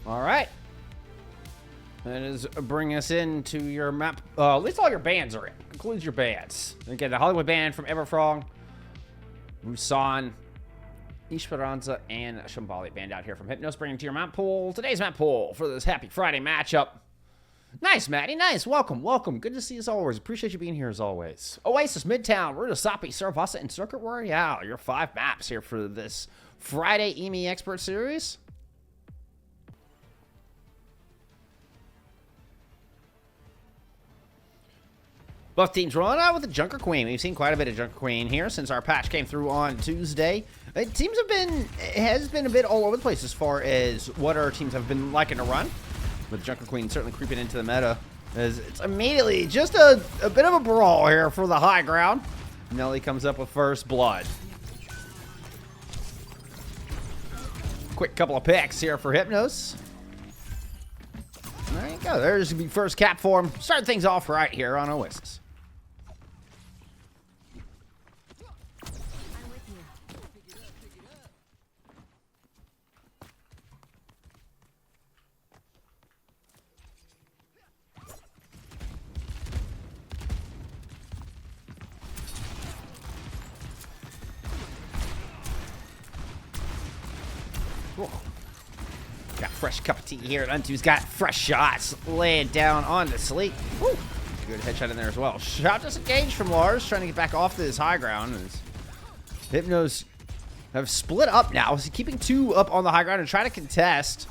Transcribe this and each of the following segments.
All right. That is bring us into your map. At least all your bands are in. Includes your bands. Again, the Hollywood band from Everfrog, Busan, Esperanza, and Shambali band out here from Hypnos, bringing to your map pool. Today's map pool for this Happy Friday matchup. Nice, Maddie. Nice. Welcome. Welcome. Good to see you as always. Appreciate you being here as always. Oasis, Midtown, Rudasapi, Saravasa, and Circuit Royale. Your 5 maps here for this Friday EMEA Expert Series. Both teams rolling out with the Junker Queen. We've seen quite a bit of Junker Queen here since our patch came through on Tuesday. Teams has been a bit all over the place as far as what our teams have been liking to run. With Junker Queen certainly creeping into the meta. As it's immediately just a bit of a brawl here for the high ground. Nelly comes up with first blood. Quick couple of picks here for Hypnos. There you go. There's going to be first cap for him. Start things off right here on Oasis. Got fresh cup of tea here. Untu's got fresh shots laying down on the sleep. Woo. Good headshot in there as well. Shot disengaged from Lars, trying to get back off this high ground. As Hypnos have split up now. He's keeping 2 up on the high ground and trying to contest.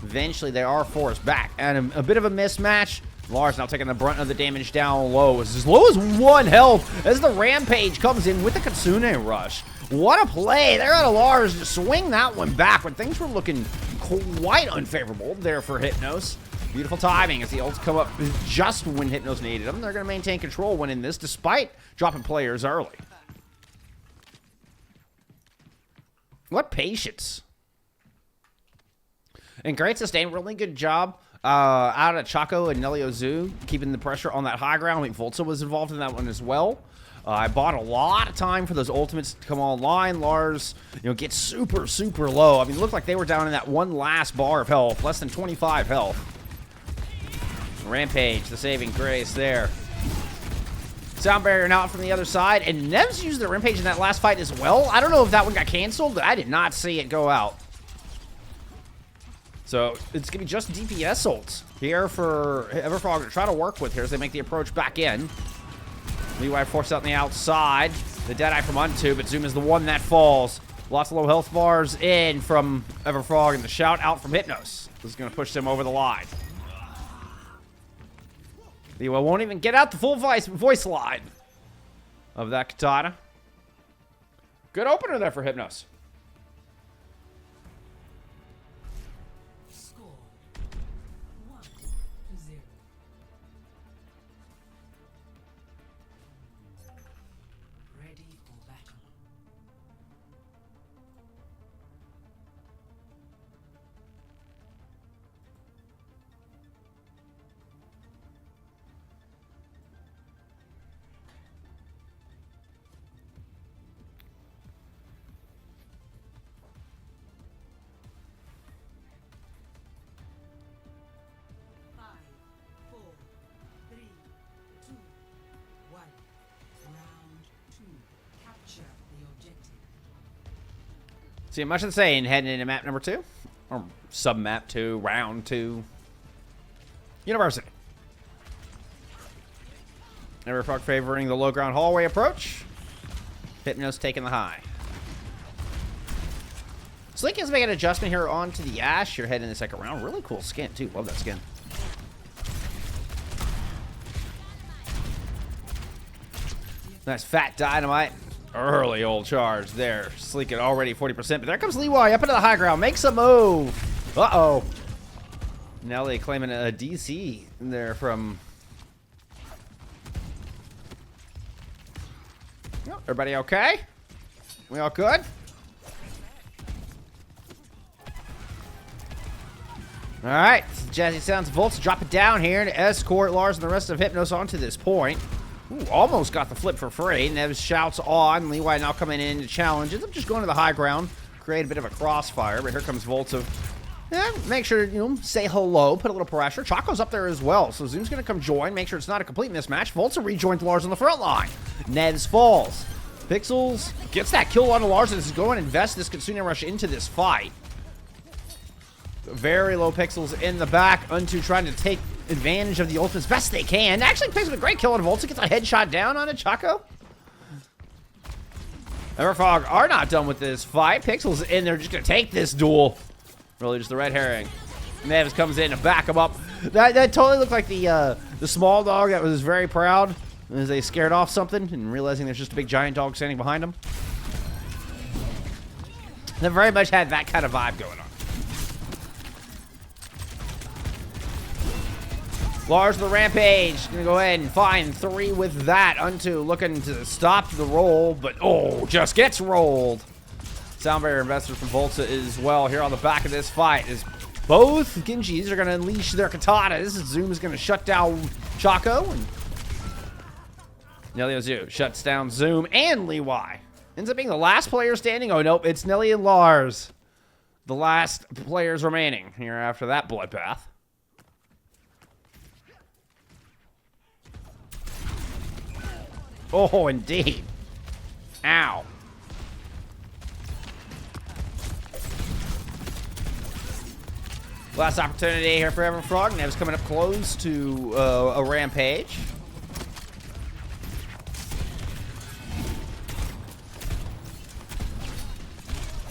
Eventually, they are forced back. And a bit of a mismatch. Lars now taking the brunt of the damage down low. It's as low as 1 health as the Rampage comes in with the Kitsune Rush. What a play. There out of Lars to swing that one back when things were looking quite unfavorable there for Hypnos. Beautiful timing as the ults come up just when Hypnos needed them. They're going to maintain control winning this despite dropping players early. What patience. And great sustain. Really good job out of Chaco and Nelly Ozu keeping the pressure on that high ground. I think Volta was involved in that one as well. I bought a lot of time for those ultimates to come online. Lars, gets super, super low. I mean, it looked like they were down in that one last bar of health, less than 25 health. Rampage, the saving grace there. Sound barrier now from the other side, and Nevs used the Rampage in that last fight as well. I don't know if that one got canceled, but I did not see it go out. So it's going to be just DPS ults here for Everfrog to try to work with here as they make the approach back in. Leeway forced out on the outside. The Deadeye from Untu, but Zoom is the one that falls. Lots of low health bars in from Everfrog, and the shout out from Hypnos. This is going to push them over the line. Leeway won't even get out the full voice line of that Katana. Good opener there for Hypnos. See, much of the same heading into map number 2, or sub-map 2, round 2. University. Everfrog favoring the low ground hallway approach. Hypnos taking the high. Slink is making an adjustment here onto the Ash. You're heading in the second round. Really cool skin, too. Love that skin. Nice fat dynamite. Early old charge there. Sleeking already 40%. But there comes Leeway up into the high ground. Makes a move. Uh-oh. Nelly claiming a DC there from... Oh, everybody okay? We all good? All right. Jazzy Sounds Volts drop it down here to escort Lars and the rest of Hypnos onto this point. Ooh, almost got the flip for free. Neves shouts on. Leeway now coming in to challenge. Ends up just going to the high ground. Create a bit of a crossfire, but here comes Volta. Make sure, say hello, put a little pressure. Choco's up there as well, so Zoom's going to come join, make sure it's not a complete mismatch. Volta rejoins Lars on the front line. Nevs falls. Pixels gets that kill on Lars and is going to invest this Kitsune Rush into this fight. Very low Pixels in the back. Unto trying to take advantage of the ult as best they can. Actually plays with a great kill on Volta, gets a headshot down on it, Choco. Everfrog are not done with this fight. Pixels in there just going to take this duel. Really just the red herring. Nevs comes in to back him up. That totally looked like the small dog that was very proud as they scared off something and realizing there's just a big giant dog standing behind them. They very much had that kind of vibe going on. Lars the Rampage gonna go ahead and find 3 with that. Unto looking to stop the roll, but just gets rolled. Sound barrier investors from Volta as well here on the back of this fight as both Genjis are gonna unleash their katanas. Zoom is gonna shut down Choco, and Nelly Ozu shuts down Zoom and Lee Y. Ends up being the last player standing. Oh nope, it's Nelly and Lars. The last players remaining here after that bloodbath. Oh, indeed. Ow. Last opportunity here for Everfrog. Nev's coming up close to a rampage.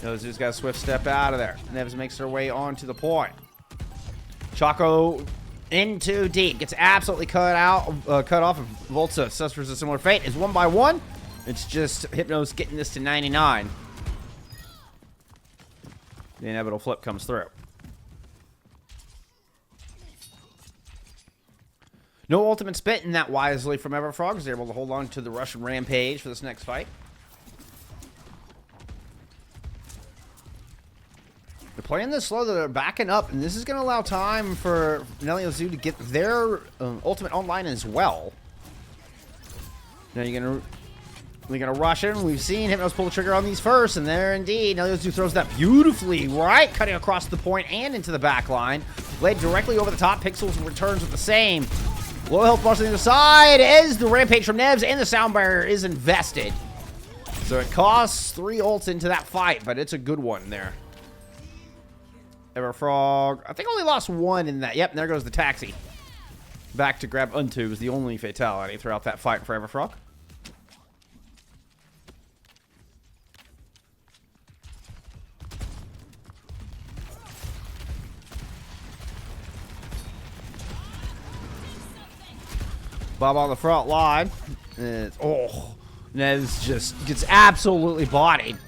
Knows who's got a swift step out of there. Nevs makes their way onto the point. Choco in too deep. Gets absolutely cut off. And Volta suffers a similar fate. Is 1 by 1. It's just Hypnos getting this to 99. The inevitable flip comes through. No ultimate spit in that wisely from Everfrog. They're able to hold on to the Russian Rampage for this next fight. They're playing this slow. They're backing up, and this is going to allow time for Nelly Ozu to get their ultimate online as well. Now you're gonna rush in. We've seen Hypnos pull the trigger on these first, and there indeed, Nelly Ozu throws that beautifully right, cutting across the point and into the back line. Laid directly over the top. Pixels returns with the same. Low health bars on the other side as the Rampage from Nevs and the sound barrier is invested. So it costs 3 ults into that fight, but it's a good one there. Everfrog, I think only lost 1 in that. Yep, and there goes the taxi. Back to grab Unto is the only fatality throughout that fight for Everfrog. Bob on the front line. Nevs just gets absolutely bodied.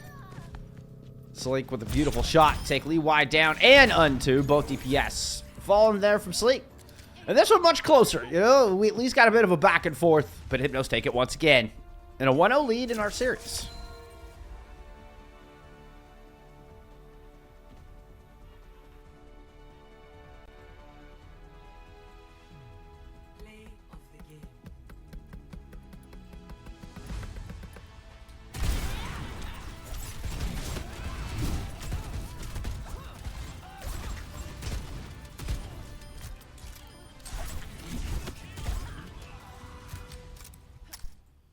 Sleek with a beautiful shot. Take Lee Y down and Unto, both DPS. Falling there from Sleek. And this one much closer. We at least got a bit of a back and forth, but Hypnos take it once again. And a 1-0 lead in our series.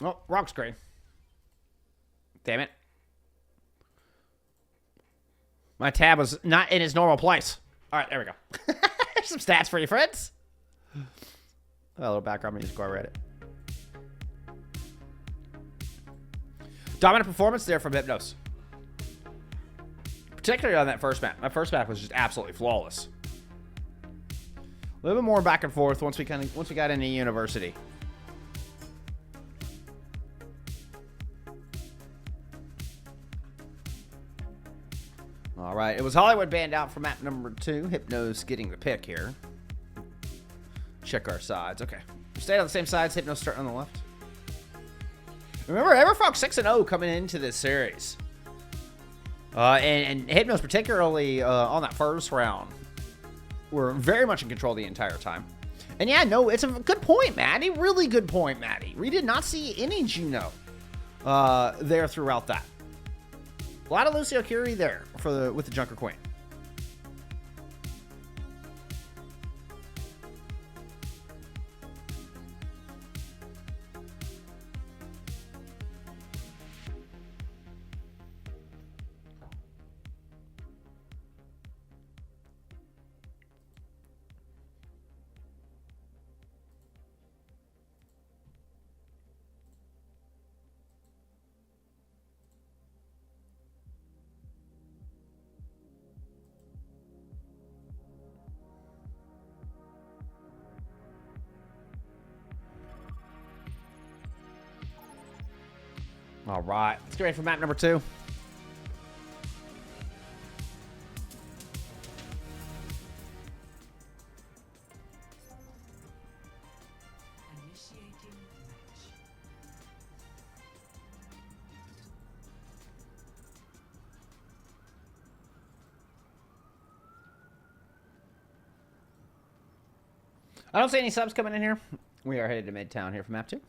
Oh, wrong screen. Damn it. My tab was not in its normal place. All right, there we go. There's some stats for you, friends. A little background music while I read it. Dominant performance there from Hypnos. Particularly on that first map. That first map was just absolutely flawless. A little bit more back and forth once we got into University. All right, it was Hollywood banned out for map number 2. Hypnos getting the pick here. Check our sides. Okay. Stay on the same sides. Hypnos starting on the left. Remember, Everfrog 6-0 coming into this series. And Hypnos particularly on that first round were very much in control the entire time. And yeah, no, it's a good point, Maddie. Really good point, Maddie. We did not see any Juno there throughout that. A lot of Lucio Curie there with the Junker Queen. All right. Let's get ready for map number 2. I don't see any subs coming in here. We are headed to Midtown here for map 2.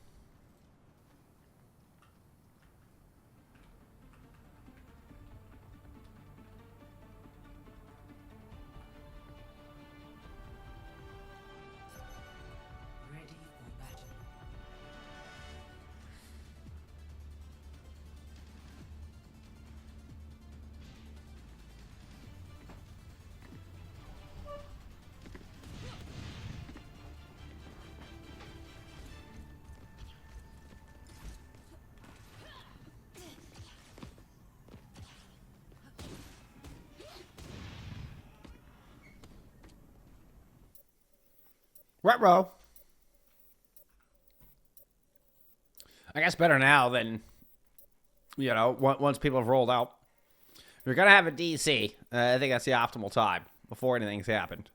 Retro. I guess better now than, you know, once people have rolled out. If you're going to have a DC, I think that's the optimal time before anything's happened.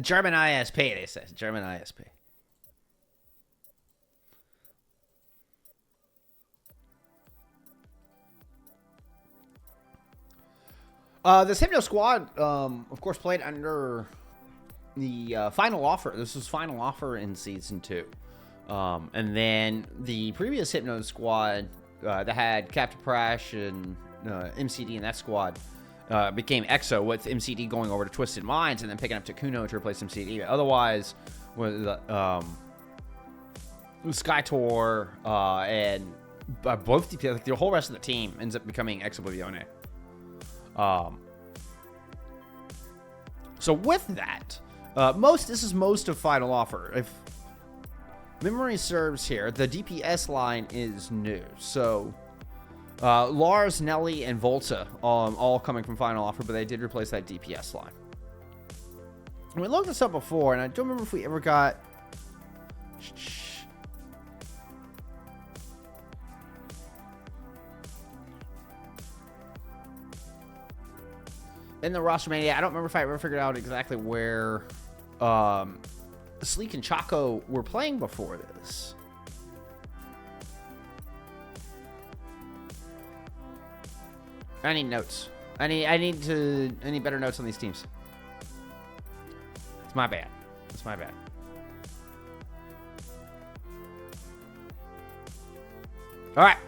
German ISP, they say. German ISP. This Hypnos squad, of course, played under the final offer. This was final offer in season 2. And then the previous Hypnos squad that had Captain Prash and MCD in that squad became EXO, with MCD going over to Twisted Minds and then picking up Takuno to replace MCD. Otherwise, with Skytor and both the whole rest of the team ends up becoming Ex Oblivione. So with that, this is most of Final Offer. If memory serves here, the DPS line is new. So Lars, Nelly, and Volta all coming from Final Offer, but they did replace that DPS line. We looked this up before, and I don't remember if we ever got... In the roster mania, I don't remember if I ever figured out exactly where Sleek and Chaco were playing before this. I need notes. I need better notes on these teams. It's my bad. It's my bad. All right.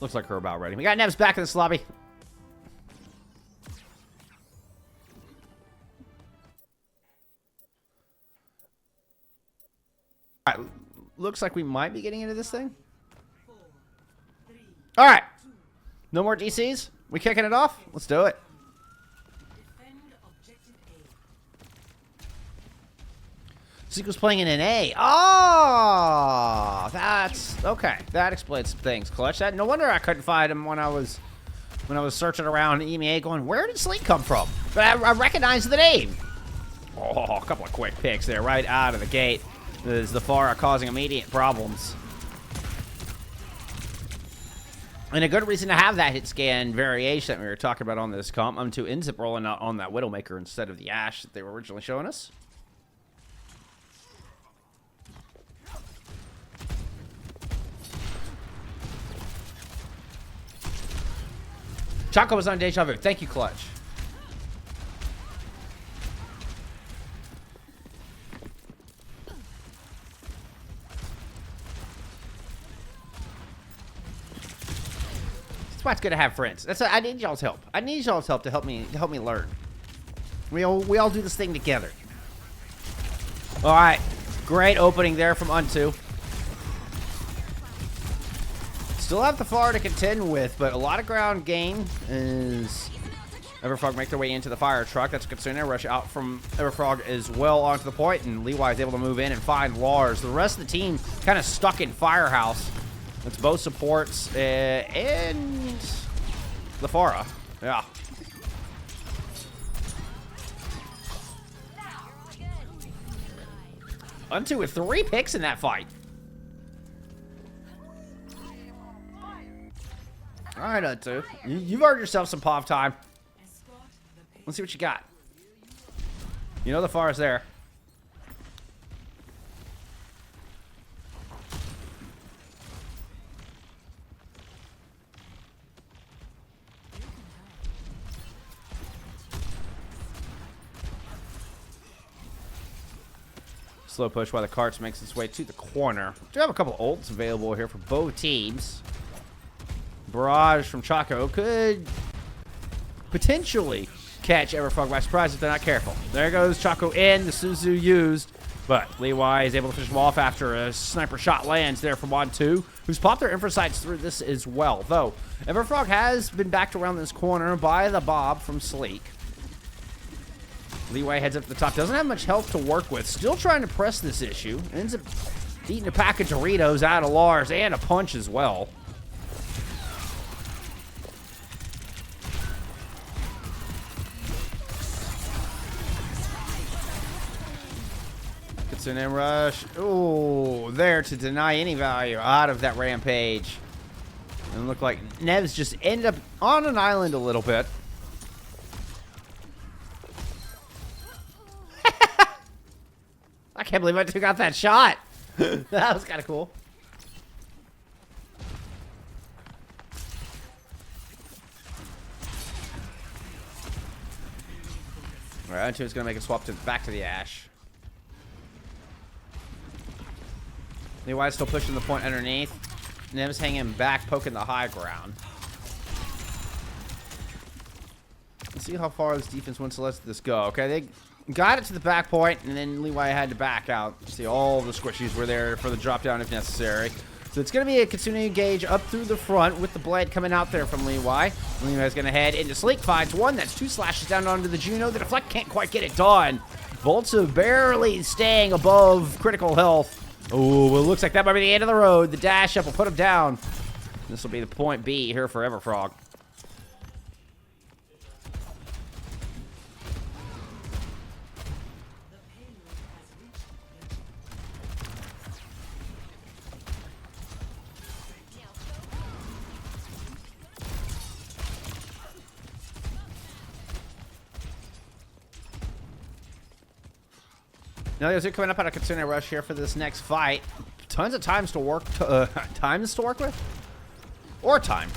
Looks like we're about ready. We got Nevs back in this lobby. All right. Looks like we might be getting into this thing. All right. No more DCs? We kicking it off? Let's do it. Sequel's playing in an A. Oh, that's okay. That explains some things, Clutch. No wonder I couldn't find him when I was searching around EMEA, going, where did Sleek come from? But I recognize the name. Oh, a couple of quick picks there, right out of the gate. Is the Pharah causing immediate problems? And a good reason to have that hit scan variation that we were talking about on this comp. I'm to Inzip rolling out on that Widowmaker instead of the Ashe that they were originally showing us. Chaco was on Deja Vu. Thank you, Clutch. That's why it's good to have friends. I need y'all's help. I need y'all's help to help me learn. We all do this thing together. All right, great opening there from Unto. Still have the Pharah to contend with, but a lot of ground gain as Everfrog make their way into the fire truck. That's a good scenario. Rush out from Everfrog as well onto the point, and Levi is able to move in and find Lars. The rest of the team kind of stuck in Firehouse. It's both supports and the Pharah. Yeah. Unto with 3 picks in that fight. All right, Unto. You've earned yourself some POV time. Let's see what you got. You know the FAR is there. Slow push while the carts makes its way to the corner. We do have a couple ults available here for both teams. Barrage from Chaco could potentially catch Everfrog by surprise if they're not careful. There goes Chaco in, the Suzu used, but Leeway is able to finish him off after a sniper shot lands there from On2, who's popped their infra sights through this as well. Though, Everfrog has been backed around this corner by the Bob from Sleek. Leeway heads up to the top, doesn't have much health to work with, still trying to press this issue, ends up eating a pack of Doritos out of Lars and a punch as well. Kitsune rush. Ooh, there to deny any value out of that rampage. And look like Nevs just ended up on an island a little bit. I can't believe I took out that shot. That was kind of cool. All right, Unto is going to make a swap back to the Ash. Leeway still pushing the point underneath. Nev's hanging back, poking the high ground. Let's see how far this defense wants to let this go. Okay, they got it to the back point, and then Leeway had to back out. See, all the squishies were there for the drop down if necessary. So it's going to be a Kitsune engage up through the front with the blade coming out there from Leeway. Leeway's going to head into Sleek, finds one. That's 2 slashes down onto the Juno. The deflect can't quite get it done. Volta barely staying above critical health. Oh, well, it looks like that might be the end of the road. The dash up will put him down. This will be the point B here for Everfrog. Now there's it coming up on a Kitsune rush here for this next fight. Tons of times to work, times to work with, or time.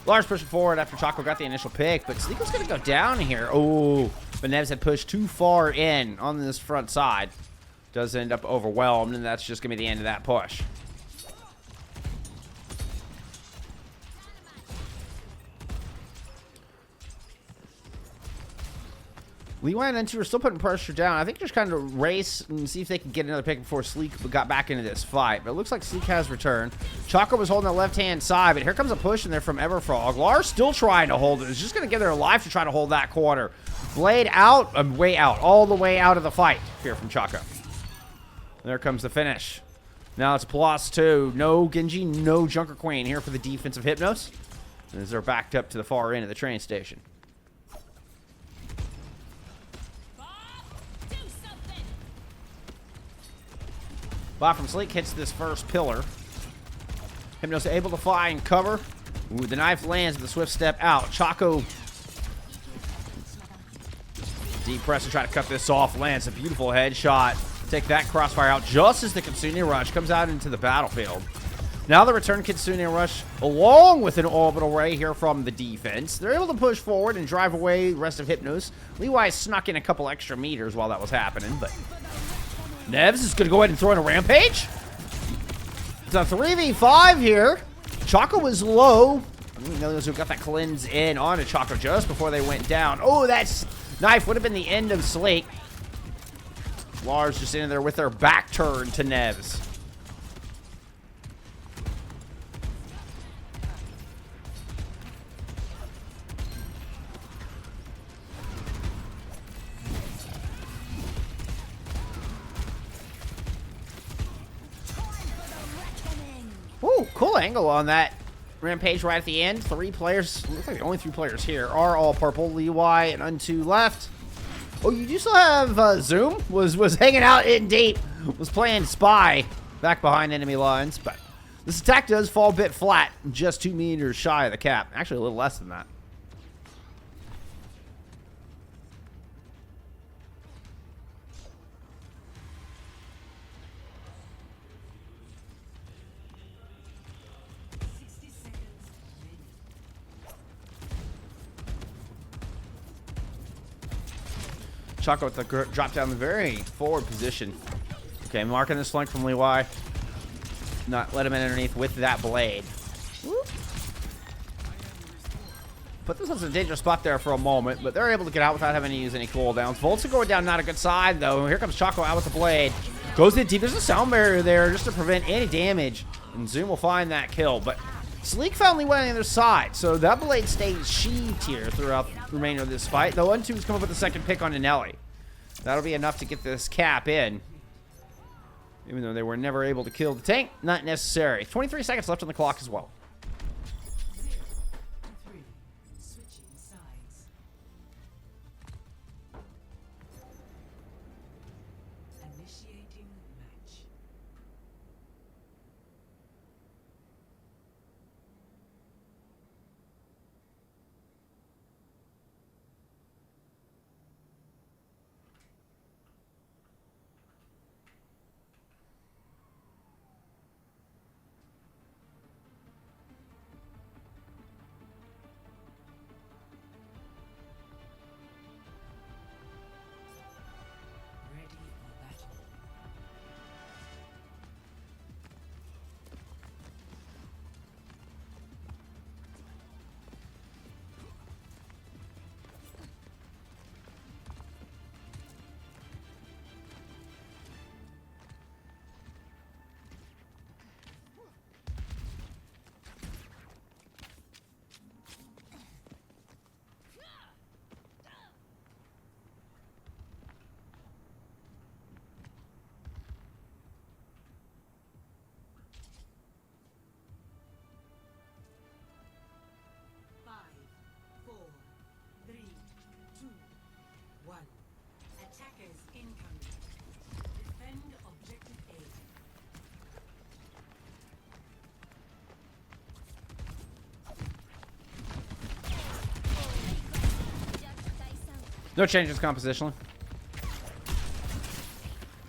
Lars pushing forward after Chaco got the initial pick, but Sleeko's gonna go down here. Oh, but Nevs had pushed too far in on this front side. Does end up overwhelmed, and that's just gonna be the end of that push. Leeway and N2 are still putting pressure down. I think just kind of race and see if they can get another pick before Sleek got back into this fight. But it looks like Sleek has returned. Chaco was holding the left-hand side, but here comes a push in there from Everfrog. Lars still trying to hold it. It's just going to give their life to try to hold that corner. Blade out, way out, all the way out of the fight here from Chaco. There comes the finish. Now it's +2. No Genji, no Junker Queen here for the defensive Hypnos, as they're backed up to the far end of the train station. Bot from Sleek hits this first pillar. Hypnos able to fly and cover. Ooh, the knife lands with a swift step out. Chaco deep press to try to cut this off. Lands a beautiful headshot. Take that crossfire out just as the Kitsune rush comes out into the battlefield. Now the return Kitsune rush along with an orbital ray here from the defense. They're able to push forward and drive away the rest of Hypnos. Leeway snuck in a couple extra meters while that was happening, but Nevs is going to go ahead and throw in a rampage. It's a 3v5 here. Chaco was low. Those who got that cleanse in onto Chaco just before they went down. Oh, that knife would have been the end of Slate. Lars just in there with their back turned to Nevs. Ooh, cool angle on that rampage right at the end. 3 players, looks like the only 3 players here are all purple. Leeway and Unto left. Oh, you do still have Zoom? Was hanging out in deep. Was playing spy back behind enemy lines. But this attack does fall a bit flat. Just 2 meters shy of the cap. Actually, a little less than that. Choco with the drop down the very forward position. Okay, marking this flank from Leewai. Not let him in underneath with that blade. Whoop. Put themselves in a dangerous spot there for a moment, but they're able to get out without having to use any cooldowns. Volts are going down, not a good side though. Here comes Choco out with the blade. Goes in deep. There's a sound barrier there just to prevent any damage. And Zoom will find that kill, but Sleek found Leewai on the other side, so that blade stays sheathed here throughout the remainder of this fight. Though Untu's come up with the second pick on Nelly. That'll be enough to get this cap in. Even though they were never able to kill the tank, not necessary. 23 seconds left on the clock as well. No changes compositionally.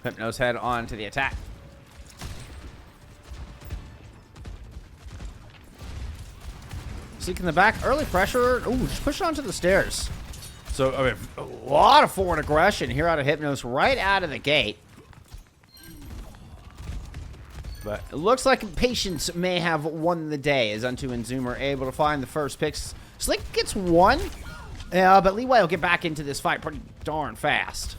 Hypnos head on to the attack. Seek in the back. Early pressure. Ooh, just push onto the stairs. So, I mean, a lot of forward aggression here out of Hypnos right out of the gate. But it looks like Patience may have won the day as Untu and Zoom are able to find the first picks. Slick gets one. But Leewai will get back into this fight pretty darn fast.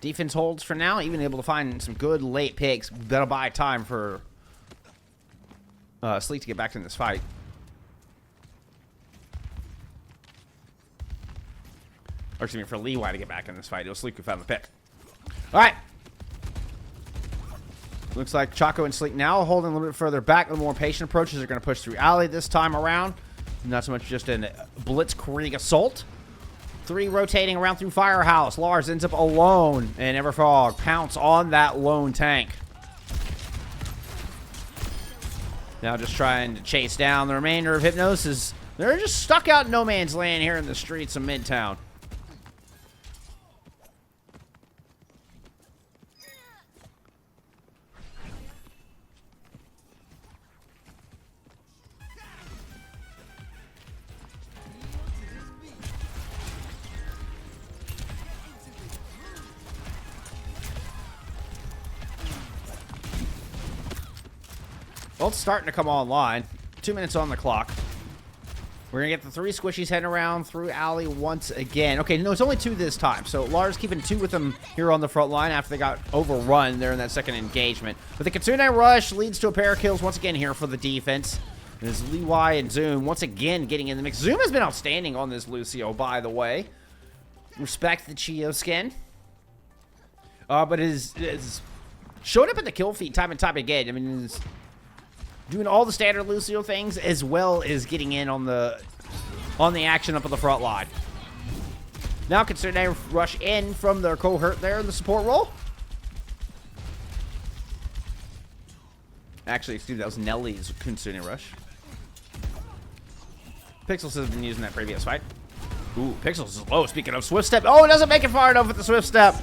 Defense holds for now, even able to find some good late picks. That'll buy time for Sleek to get back in this fight. Or excuse me, for Leewai to get back in this fight. It was Sleek who found the pick. All right. Looks like Choco and Sleek now holding a little bit further back. The more patient approaches are going to push through alley this time around. Not so much just a blitzkrieg assault. 3 rotating around through Firehouse. Lars ends up alone, and Everfrog pounce on that lone tank. Now just trying to chase down the remainder of Hypnos. They're just stuck out in no man's land here in the streets of Midtown. Well, it's starting to come online. 2 minutes on the clock. We're going to get the 3 squishies heading around through alley once again. Okay, no, it's only 2 this time. So Lars keeping 2 with them here on the front line after they got overrun there in that second engagement. But the Kitsune rush leads to a pair of kills once again here for the defense. There's Leewai and Zoom once again getting in the mix. Zoom has been outstanding on this Lucio, by the way. Respect the Chio skin. But is showed up at the kill feed time and time again. I mean, is doing all the standard Lucio things as well as getting in on the on the action up on the front line. Now considering they rush in from their cohort there in the support role. Actually, excuse me, that was Nelly's Kitsune Rush. Pixels has been using that previous fight. Ooh, Pixels is low. Speaking of Swift Step. Oh, it doesn't make it far enough with the Swift Step.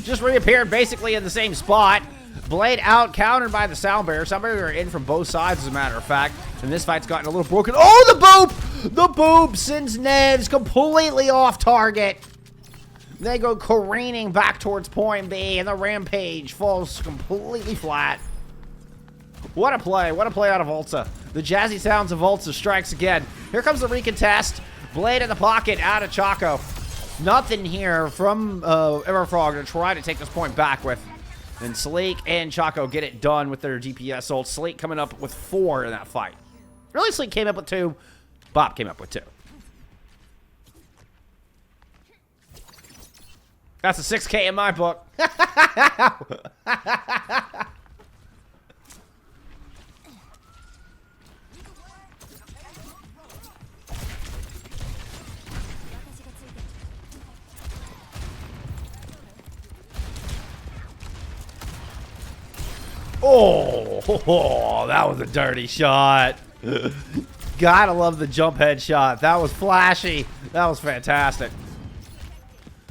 Just reappeared basically in the same spot. Blade out, countered by the Sound Barrier. Sound Barrier in from both sides, as a matter of fact. And this fight's gotten a little broken. Oh, the boop! The boop sends Nevs completely off target. They go careening back towards point B, and the Rampage falls completely flat. What a play. What a play out of Volta. The jazzy sounds of Volta strikes again. Here comes the recontest. Blade in the pocket out of Choco. Nothing here from Everfrog to try to take this point back with. And Sleek and Choco get it done with their DPS ult. Sleek coming up with 4 in that fight. Really, Sleek came up with 2. Bob came up with 2. That's a 6K in my book. Oh, that was a dirty shot. Gotta love the jump head shot. That was flashy. That was fantastic.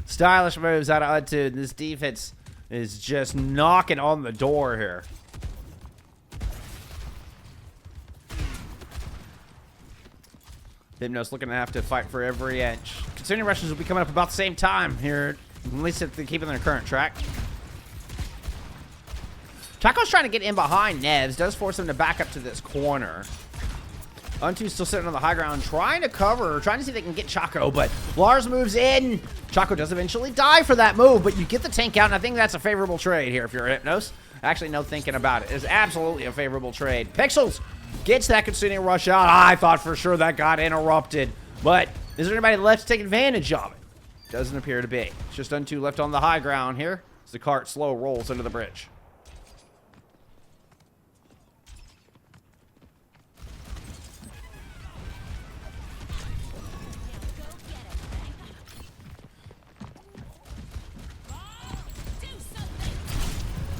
Stylish moves out of Untude. This defense is just knocking on the door here. Hypnos looking to have to fight for every inch. Considering rushes will be coming up about the same time here, at least if they're keeping their current track. Choco's trying to get in behind Nevs. Does force him to back up to this corner. Untu's still sitting on the high ground, trying to cover, trying to see if they can get Choco, but Lars moves in. Choco does eventually die for that move, but you get the tank out, and I think that's a favorable trade here if you're Hypnos. Actually, no thinking about it. It's absolutely a favorable trade. Pixels gets that Kitsune Rush out. I thought for sure that got interrupted, but is there anybody left to take advantage of it? Doesn't appear to be. It's just Untu left on the high ground here as the cart slow rolls into the bridge.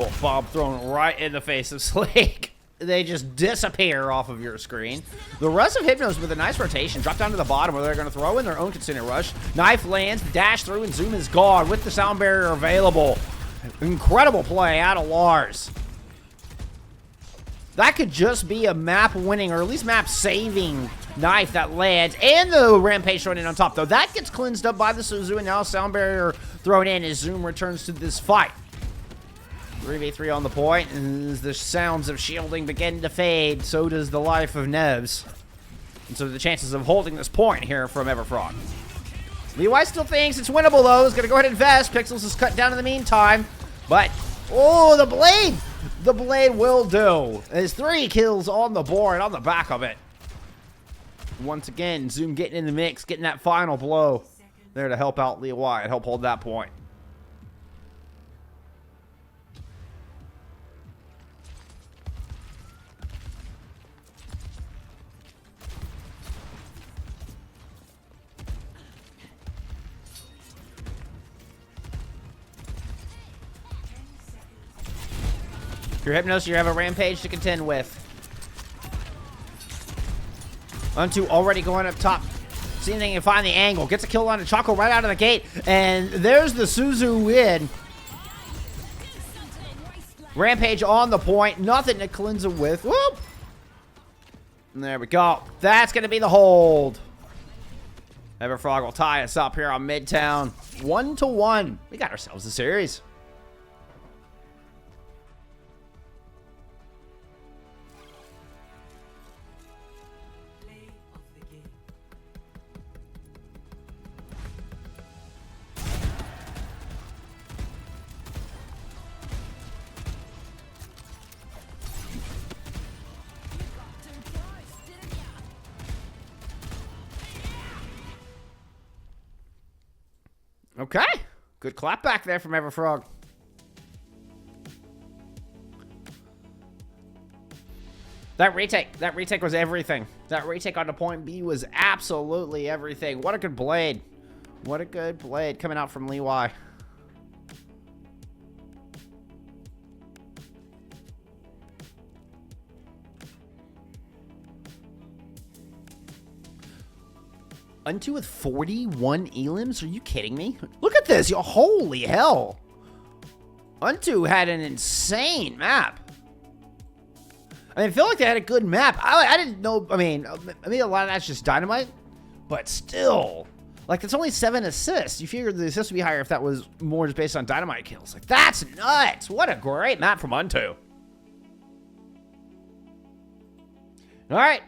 Oh, Bob thrown right in the face of Sleek. They just disappear off of your screen. The rest of Hypnos with a nice rotation. Drop down to the bottom where they're going to throw in their own Kitsune Rush. Knife lands, dash through, and Zoom is gone with the Sound Barrier available. Incredible play out of Lars. That could just be a map-winning, or at least map-saving knife that lands. And the Rampage thrown in on top, though. That gets cleansed up by the Suzu, and now Sound Barrier thrown in as Zoom returns to this fight. 3v3 on the point, and as the sounds of shielding begin to fade, so does the life of Nevs. And so the chances of holding this point here from Everfrog. Levi still thinks it's winnable, though. He's going to go ahead and invest. Pixels is cut down in the meantime. But, oh, the blade! The blade will do. There's 3 kills on the board, on the back of it. Once again, Zoom getting in the mix, getting that final blow there to help out Levi and help hold that point. If you're Hypnos, you have a Rampage to contend with. Untu already going up top. See if they can find the angle. Gets a kill on the Choco right out of the gate. And there's the Suzu win. Rampage on the point. Nothing to cleanse it with. Whoop! And there we go. That's going to be the hold. Everfrog will tie us up here on Midtown. 1-1. We got ourselves a series. Okay. Good clap back there from That retake was everything. That retake on the point B was absolutely everything. What a good blade. What a good blade coming out from Leewai. Unto with 41 elims? Are you kidding me? Look at this. Yo, holy hell. Unto had an insane map. I feel like they had a good map. I didn't know. I mean, a lot of that's just dynamite, but still, like, it's only 7 assists. You figured the assists would be higher if that was more just based on dynamite kills. Like, that's nuts. What a great map from Unto. All right,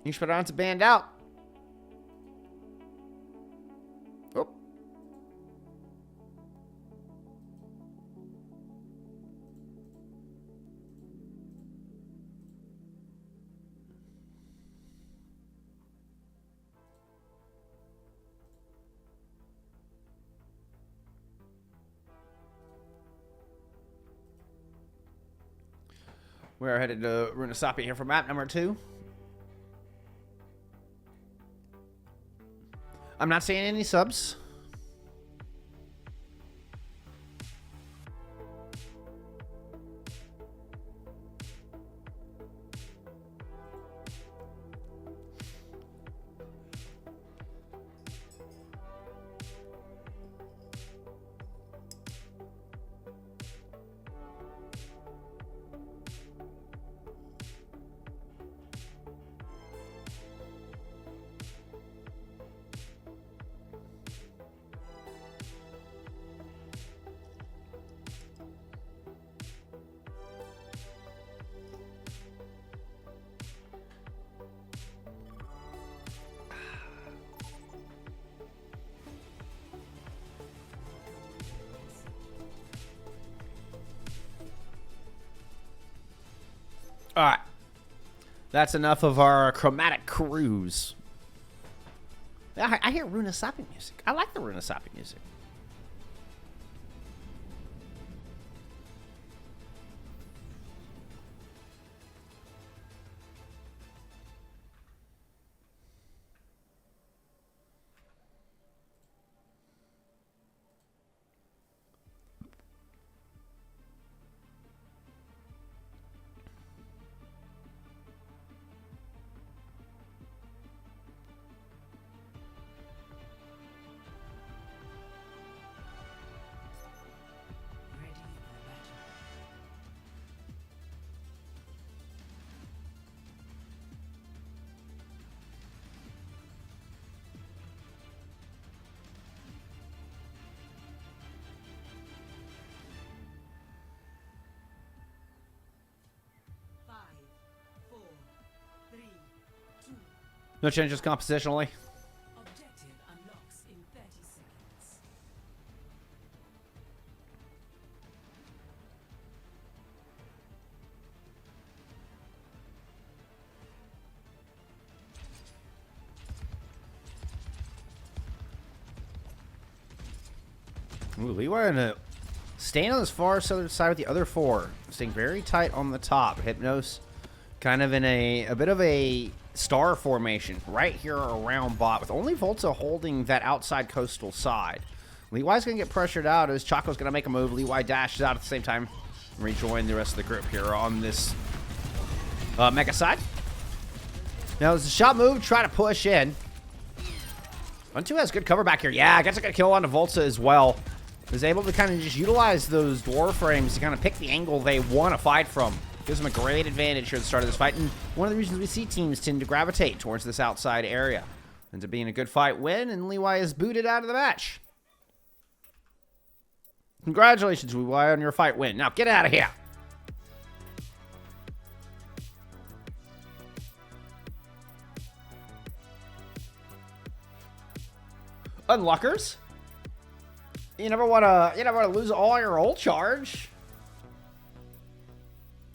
you should put on to band out. Oh. We're headed to Runasapi here for map number 2. I'm not seeing any subs. All right. That's enough of our chromatic cruise. I hear Runasapi music. I like the Runasapi music. No changes compositionally. Objective unlocks in 30 seconds. Ooh, Leewai staying on this far southern side with the other 4. Staying very tight on the top. Hypnos kind of in a bit of a star formation right here around bot, with only Volta holding that outside coastal side. Leewai's going to get pressured out as Chaco's going to make a move. Leewai dashes out at the same time and rejoin the rest of the group here on this mega side. Now, as the shot move, try to push in. Unto has good cover back here. Yeah, gets a good kill on the Volta as well. Is able to kind of just utilize those dwarf frames to kind of pick the angle they want to fight from. Gives them a great advantage here at the start of this fight, and one of the reasons we see teams tend to gravitate towards this outside area. Ends up being a good fight win, and Leewai is booted out of the match. Congratulations, Leewai, on your fight win. Now, get out of here. Unlockers. You never want to lose all your ult charge.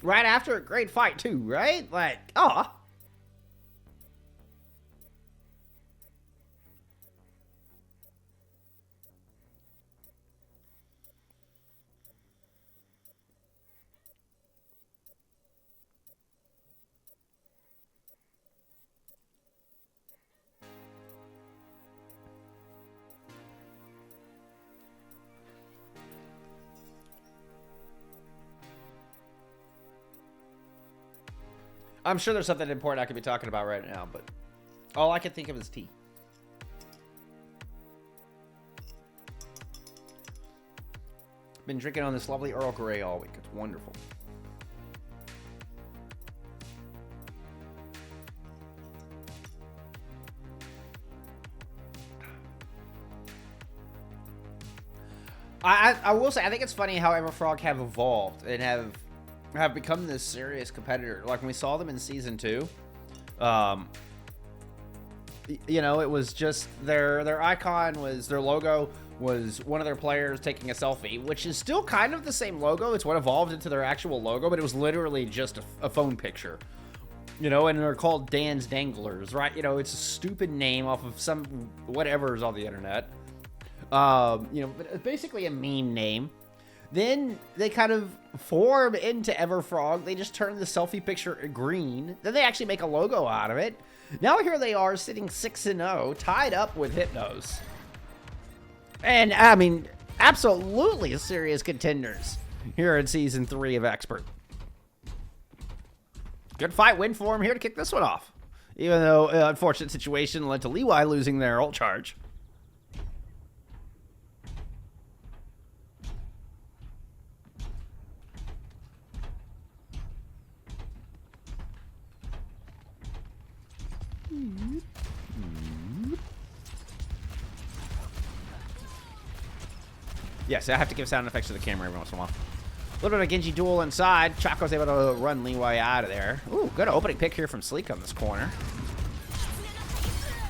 Right after a great fight, too, right? Like, aw. I'm sure there's something important I could be talking about right now, but all I can think of is tea. Been drinking on this lovely Earl Grey all week. It's wonderful. I will say, I think it's funny how Everfrog have evolved and have become this serious competitor. Like when we saw them in season 2, you know, it was just their icon was their logo was one of their players taking a selfie, which is still kind of the same logo. It's what evolved into their actual logo, but it was literally just a phone picture. You know, and they're called Dan's Danglers, right? You know, it's a stupid name off of some whatever is on the internet. You know, but it's basically a meme name. Then they kind of form into Everfrog. They just turn the selfie picture green. Then they actually make a logo out of it. Now here they are sitting 6-0, tied up with Hypnos. And, I mean, absolutely serious contenders here in Season 3 of Expert. Good fight, win for him here to kick this one off. Even though unfortunate situation led to Leeway losing their ult charge. Yes, I have to give sound effects to the camera every once in a while. A little bit of a Genji duel inside. Chaco's able to run Leeway out of there. Ooh, good opening pick here from Sleek on this corner.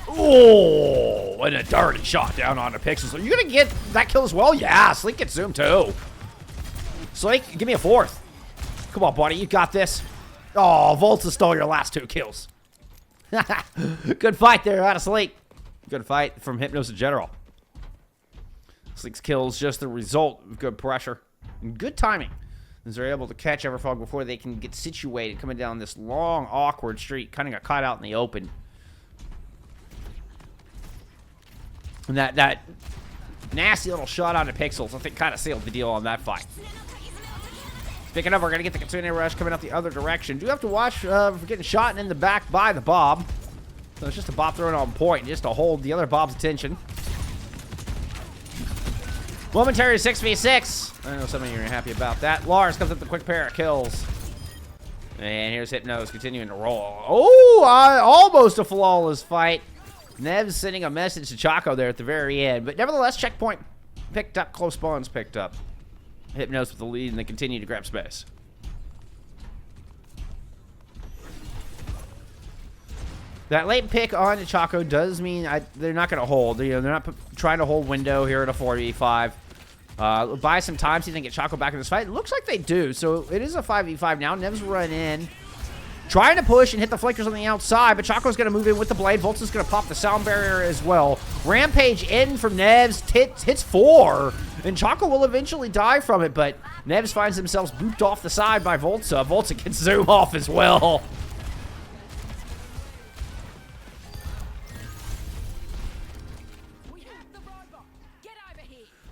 Oh, and a dirty shot down on the Pixels. Are you going to get that kill as well? Yeah, Sleek gets zoomed too. Sleek, give me a fourth. Come on, buddy, you got this. Oh, Volta stole your last 2 kills. Good fight there out of Sleek. Good fight from Hypnos in general. Sleek's kills just the result of good pressure and good timing, as they're able to catch Everfrog before they can get situated, coming down this long, awkward street. Kind of got caught out in the open. And that nasty little shot on the Pixels, I think, kind of sealed the deal on that fight. Speaking of, we're going to get the Kitsune Rush coming out the other direction. Do have to watch for getting shot in the back by the Bob. So it's just a Bob thrown on point, just to hold the other Bob's attention. Momentary 6v6. I know some of you are happy about that. Lars comes up with a quick pair of kills. And here's Hypnos continuing to roll. Oh, almost a flawless fight. Nev's sending a message to Chaco there at the very end. But nevertheless, checkpoint picked up. Close spawns picked up. Hypnos with the lead, and they continue to grab space. That late pick on Chaco does mean they're not going to hold. You know, they're not trying to hold window here at a 4v5. Buy some time, see if they can get Chaco back in this fight. It looks like they do, so it is a 5v5 now. Nev's run in. Trying to push and hit the flickers on the outside, but Chaco's going to move in with the blade. Volta's going to pop the sound barrier as well. Rampage in from Nevs, hits 4, and Chaco will eventually die from it, but Nevs finds themselves booped off the side by Volta. Volta can zoom off as well.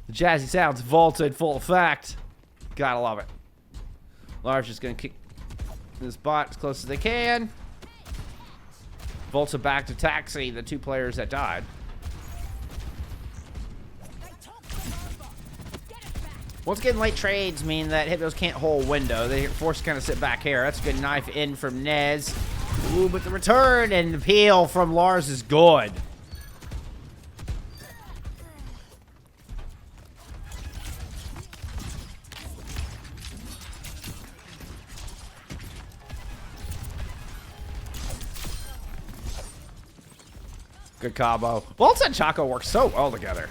The jazzy sounds, Volta in full effect. Gotta love it. Lars just gonna kick this bot as close as they can. Volta back to taxi the 2 players that died. Once again, late trades mean that Hypnos can't hold window. They're forced to kind of sit back here. That's a good knife in from Nez. Ooh, but the return and the peel from Lars is good. Good combo. Volta and Chaco work so well together.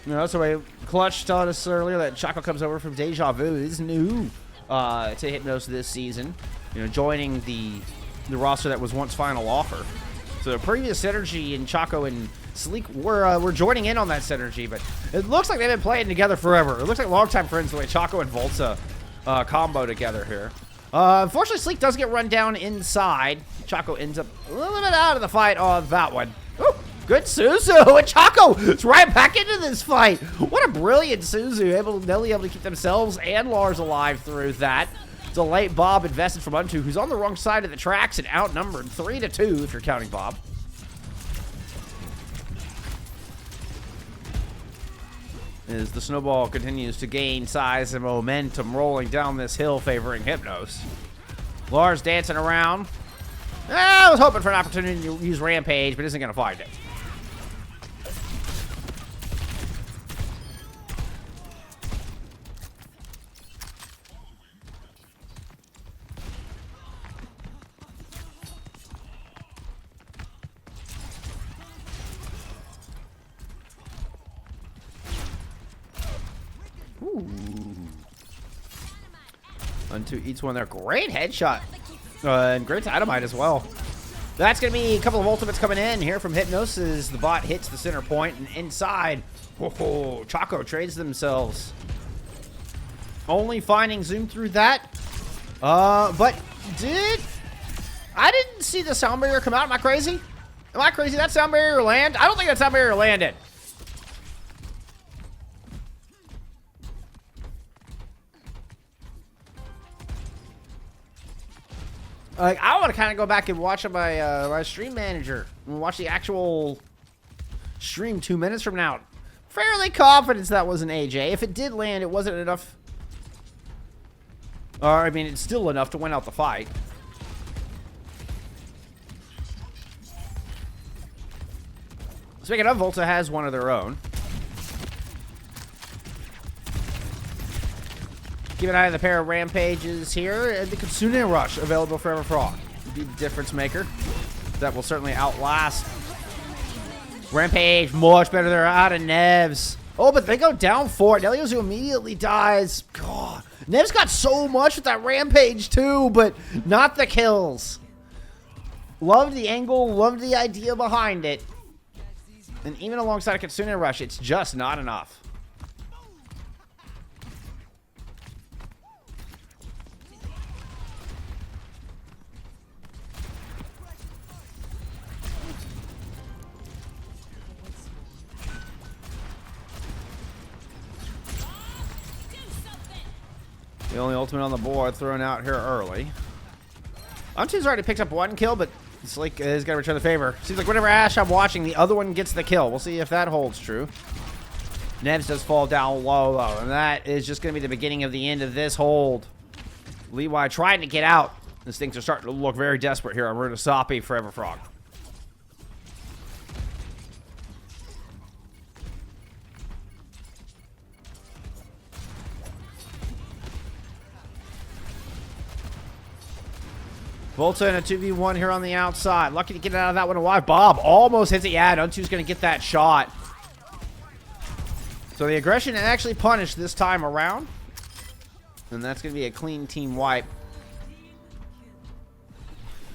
You know, that's the way Clutch told us earlier that Chaco comes over from Deja Vu. He's new to Hypnos this season. You know, joining the roster that was once Final Offer. So the previous synergy in Chaco and Sleek were joining in on that synergy, but it looks like they've been playing together forever. It looks like longtime friends the way Chaco and Volta combo together here. Unfortunately, Sleek does get run down inside. Chaco ends up a little bit out of the fight on that one. Ooh, good Suzu, and Chaco is right back into this fight. What a brilliant Suzu, nearly able to keep themselves and Lars alive through that. It's a late Bob invested from Unto, who's on the wrong side of the tracks and outnumbered 3-2 if you're counting Bob. As the snowball continues to gain size and momentum rolling down this hill favoring Hypnos. Lars dancing around. I was hoping for an opportunity to use Rampage, but isn't going to find it. Unto eats one there. Great headshot. And great dynamite as well. That's going to be a couple of ultimates coming in here from Hypnos as the bot hits the center point and inside. Whoa, Choco trades themselves. Only finding Zoom through that. But I didn't see the sound barrier come out. Am I crazy? Am I crazy? That sound barrier land? I don't think that sound barrier landed. Like, I want to kind of go back and watch my my stream manager and watch the actual stream 2 minutes from now. Fairly confident that was an AJ. If it did land, it wasn't enough. Or, I mean, it's still enough to win out the fight. Speaking of, Volta has one of their own. Keep an eye on the pair of Rampages here. And the Kitsune Rush available for Everfrog. Be the difference maker. That will certainly outlast. Rampage, much better. They're out of Nevs. Oh, but they go down for it. Neliozu immediately dies. God. Nevs got so much with that Rampage too, but not the kills. Loved the angle, loved the idea behind it. And even alongside a Kitsune Rush, it's just not enough. The only ultimate on the board thrown out here early. Unto's already picked up one kill, but Sleek is going to return the favor. Seems like whenever Ash I'm watching, the other one gets the kill. We'll see if that holds true. Nevs does fall down low, though, and that is just going to be the beginning of the end of this hold. Leeway trying to get out. These things are starting to look very desperate here on Runasapi for Everfrog. Volta in a 2v1 here on the outside. Lucky to get out of that one alive. Bob almost hits it. Yeah, Unto's going to get that shot. So the aggression actually punished this time around. And that's going to be a clean team wipe.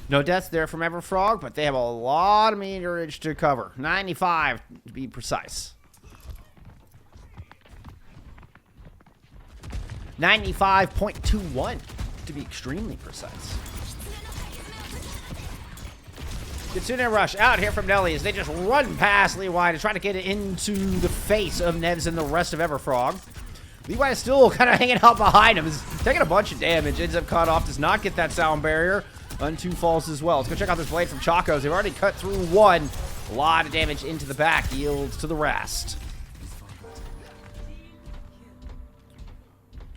No deaths there from Everfrog, but they have a lot of meterage to cover. 95 to be precise. 95.21 to be extremely precise. Kitsune Rush out here from Nelly as they just run past Leeway to try to get it into the face of Nevs and the rest of Everfrog. Leeway is still kind of hanging out behind him. Is taking a bunch of damage. Ends up cut off. Does not get that sound barrier. Unto falls as well. Let's go check out this blade from Chacos. They've already cut through one. A lot of damage into the back. Yields to the rest.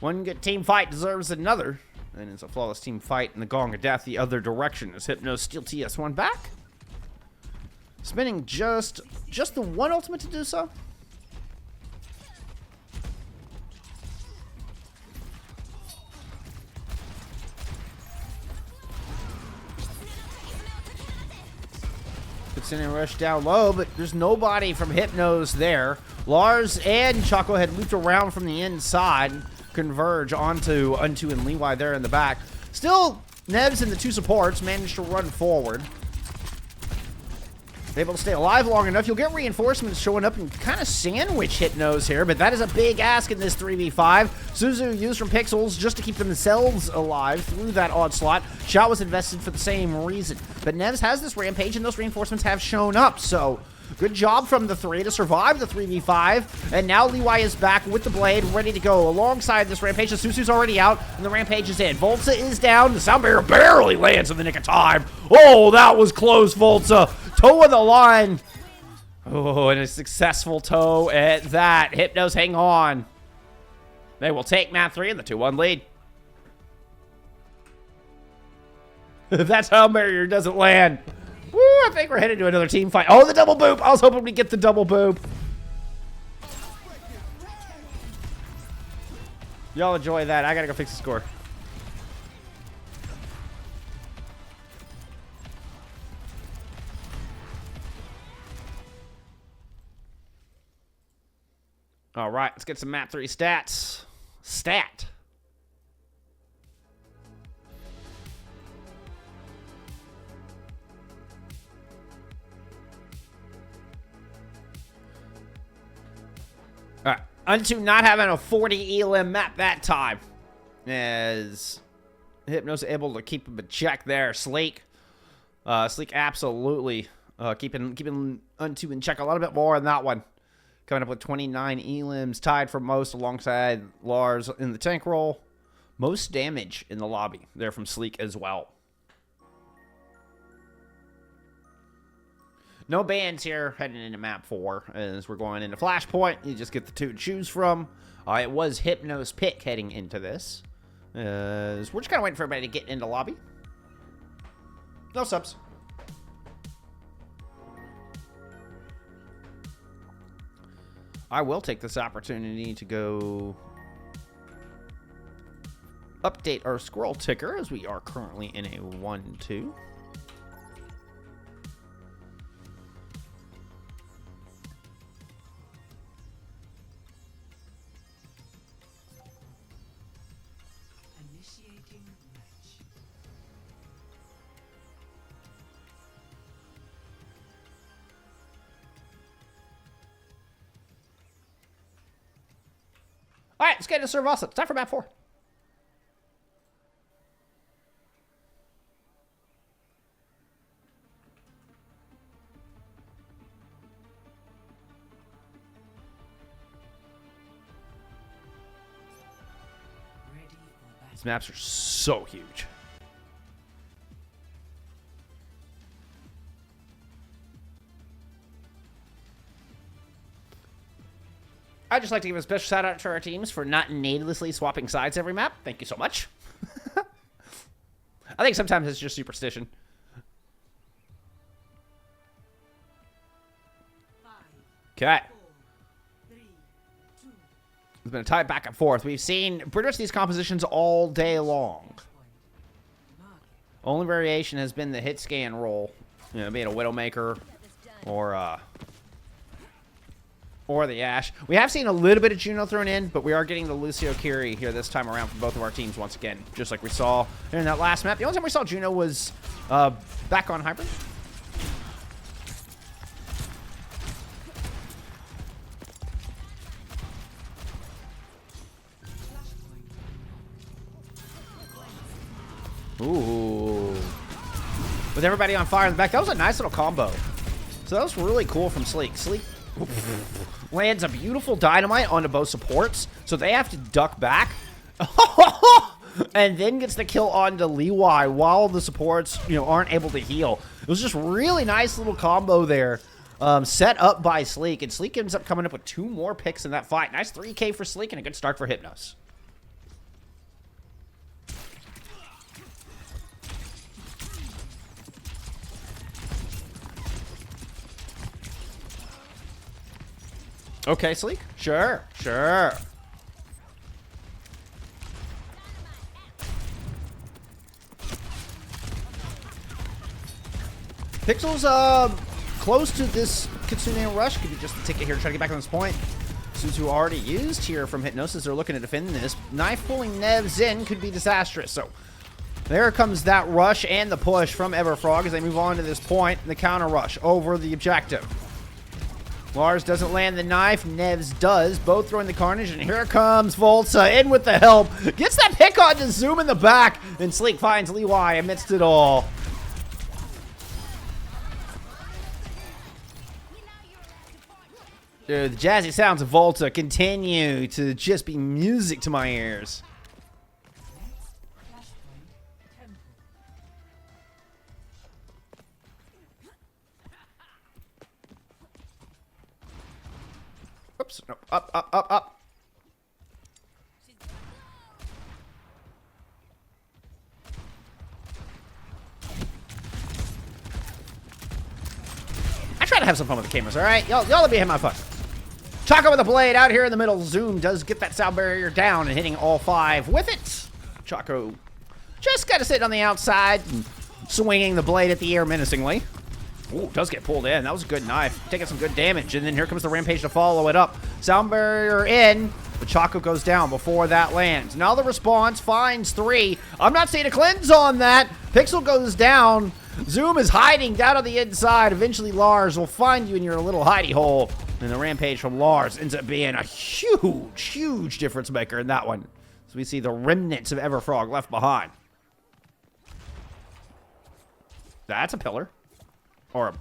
One good team fight deserves another. And it's a flawless team fight in the Gong of Death the other direction as Hypnos steal TS1 back. Spinning just the one ultimate to do so. Kitsune Rush down low, but there's nobody from Hypnos there. Lars and Choco had looped around from the inside, converge onto Unto and Leeway there in the back. Still, Nevs and the two supports managed to run forward. Able to stay alive long enough. You'll get reinforcements showing up and kind of sandwich Hypnos here, but that is a big ask in this 3v5. Suzu used from Pixels just to keep themselves alive through that onslaught. Shot was invested for the same reason. But Nevs has this Rampage, and those reinforcements have shown up, so Good job from the 3 to survive the 3v5. And now Levi is back with the blade, ready to go alongside this Rampage. The Susu's already out, and the Rampage is in. Volta is down. The Sound Barrier barely lands in the nick of time. Oh, that was close, Volta. Toe of the line. Oh, and a successful toe at that. Hypnos hang on. They will take map 3 in the 2-1 lead. That's how Barrier doesn't land. Woo, I think we're headed to another team fight. Oh, the double boop. I was hoping we'd get the double boop. Y'all enjoy that. I gotta go fix the score. All right, let's get some map 3 stats. Stat. All right, Unto not having a 40 elim map that time, as Hypnos able to keep him in check there. Sleek absolutely keeping Unto in check a little bit more on that one. Coming up with 29 elims, tied for most alongside Lars in the tank role. Most damage in the lobby there from Sleek as well. No bans here heading into map 4 as we're going into Flashpoint. You just get the 2 to choose from. It was Hypnos' pick heading into this. We're just kind of waiting for everybody to get into lobby. No subs. I will take this opportunity to go update our scroll ticker as we are currently in a 1-2. Initiating match. All right, let's get into Servasa. It's time for map 4. Ready for battle. These maps are so huge. I'd just like to give a special shout out to our teams for not needlessly swapping sides every map. Thank you so much. I think sometimes it's just superstition. 5, Okay. 4, 3, 2, It's been a tie back and forth. We've seen pretty much these compositions all day long. point. Mark it. Only variation has been the hit scan roll. You know, being a Widowmaker or the Ashe. We have seen a little bit of Juno thrown in, but we are getting the Lucio Kiri here this time around for both of our teams once again, just like we saw in that last map. The only time we saw Juno was back on Hybrid. Ooh. With everybody on fire in the back. That was a nice little combo. So that was really cool from Sleek. Sleek lands a beautiful dynamite onto both supports, so they have to duck back. And then gets the kill onto Levi while the supports, aren't able to heal. It was just really nice little combo there. Set up by Sleek, and Sleek ends up coming up with 2 more picks in that fight. Nice 3K for Sleek and a good start for Hypnos. Okay, Sleek. Sure. Pixel's close to this Kitsune rush. Could be just the ticket here to try to get back on this point. Suzu already used here from Hypnosis. They're looking to defend this. Knife pulling Nevs in could be disastrous. So there comes that rush and the push from Everfrog as they move on to this point. The counter rush over the objective. Lars doesn't land the knife. Nevs does. Both throwing the carnage. And here comes Volta in with the help. Gets that pick on to zoom in the back. And Sleek finds Levi amidst it all. Dude, the jazzy sounds of Volta continue to just be music to my ears. Oops, no, up. I try to have some fun with the cameras, all right? Y'all let me have my fun. Choco with a blade out here in the middle. Zoom does get that sound barrier down and hitting all 5 with it. Choco just kind of sitting on the outside and swinging the blade at the air menacingly. Ooh, does get pulled in. That was a good knife. Taking some good damage. And then here comes the Rampage to follow it up. Sound barrier in, but Choco goes down before that lands. Now the response finds 3. I'm not seeing a cleanse on that. Pixel goes down. Zoom is hiding down on the inside. Eventually Lars will find you in your little hidey hole. And the Rampage from Lars ends up being a huge difference maker in that one. So we see the remnants of Everfrog left behind. That's a pillar. Or a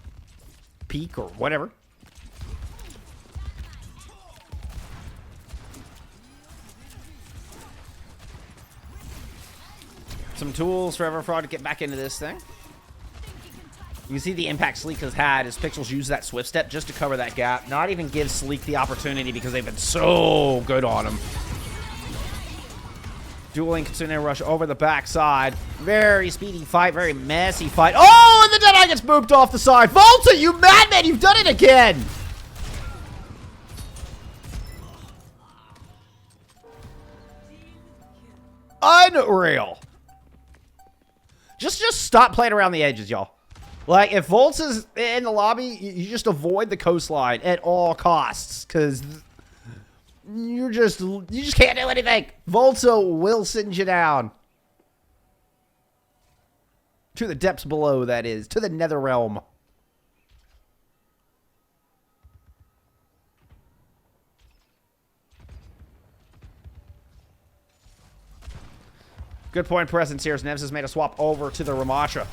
peak or whatever. Some tools for Everfrog to get back into this thing. You can see the impact Sleek has had as Pixels use that Swift Step just to cover that gap. Not even give Sleek the opportunity because they've been so good on him. Dueling Kitsune Rush over the backside. Very speedy fight, very messy fight. Oh, and the Deadeye gets booped off the side. Volta, you madman, you've done it again! Unreal. Just stop playing around the edges, y'all. Like, if Volta's in the lobby, you just avoid the coastline at all costs, because you just can't do anything. Volta will send you down. To the depths below, that is. To the nether realm. Good point presence here as Nevs has made a swap over to the Ramasha.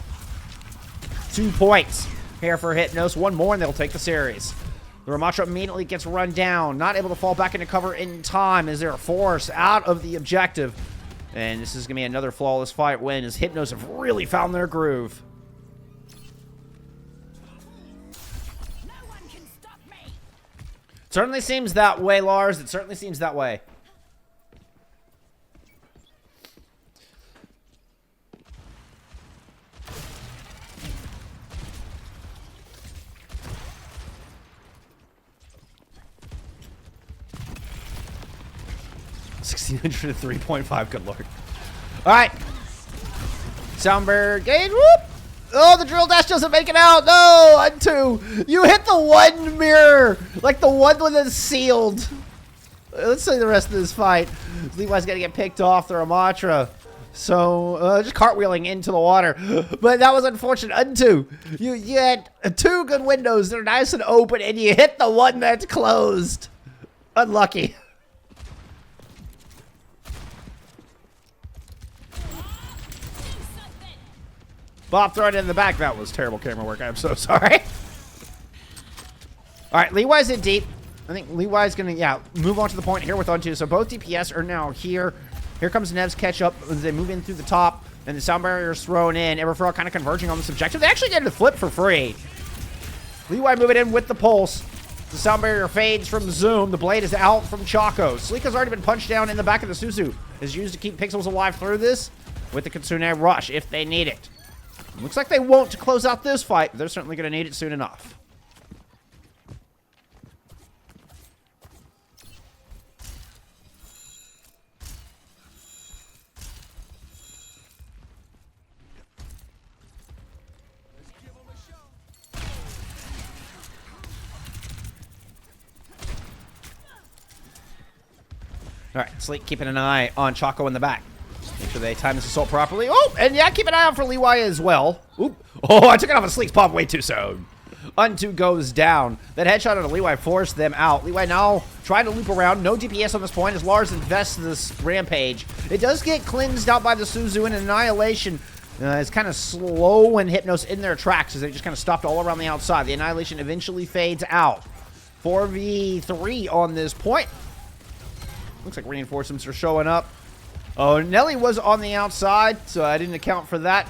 2 points here for Hypnos. 1 more and they'll take the series. The Ramasha immediately gets run down. Not able to fall back into cover in time as they're forced out of the objective. And this is going to be another flawless fight win as Hypnos have really found their groove. No one can stop me. Certainly seems that way, Lars. It certainly seems that way. $1,600 to 3.5, good lord. Alright. Soundbird gauge, whoop! Oh, the drill dash doesn't make it out! No! Unto! You hit the 1 mirror! Like the one that's sealed. Let's see the rest of this fight. Levi's gonna get picked off the Ramatra. So, just cartwheeling into the water. But that was unfortunate. Unto! You had 2 good windows that are nice and open, and you hit the one that's closed. Unlucky. Bob throwing it in the back. That was terrible camera work. I'm so sorry. All right, Lewi's in deep. I think Lewi's going to, move on to the point here with Unto. So both DPS are now here. Here comes Nev's catch up as they move in through the top. And the sound barrier is thrown in. Everfrog kind of converging on this objective. They actually get the flip for free. Lewi moving in with the pulse. The sound barrier fades from Zoom. The blade is out from Choco. Sleek has already been punched down in the back of the Suzu. Is used to keep Pixels alive through this with the Kitsune Rush if they need it. Looks like they won't to close out this fight, but they're certainly going to need it soon enough. All right, Sleek keeping an eye on Choco in the back. Make sure they time this assault properly. Oh, and yeah, keep an eye out for Lewi as well. Oop. Oh, I took it off of Sleek's pop way too soon. Unto goes down. That headshot on Lewi forced them out. Lewi now trying to loop around. No DPS on this point as Lars invests this Rampage. It does get cleansed out by the Suzu, and Annihilation is kind of slow and Hypnos in their tracks as they just kind of stopped all around the outside. The Annihilation eventually fades out. 4v3 on this point. Looks like reinforcements are showing up. Oh, Nelly was on the outside, so I didn't account for that.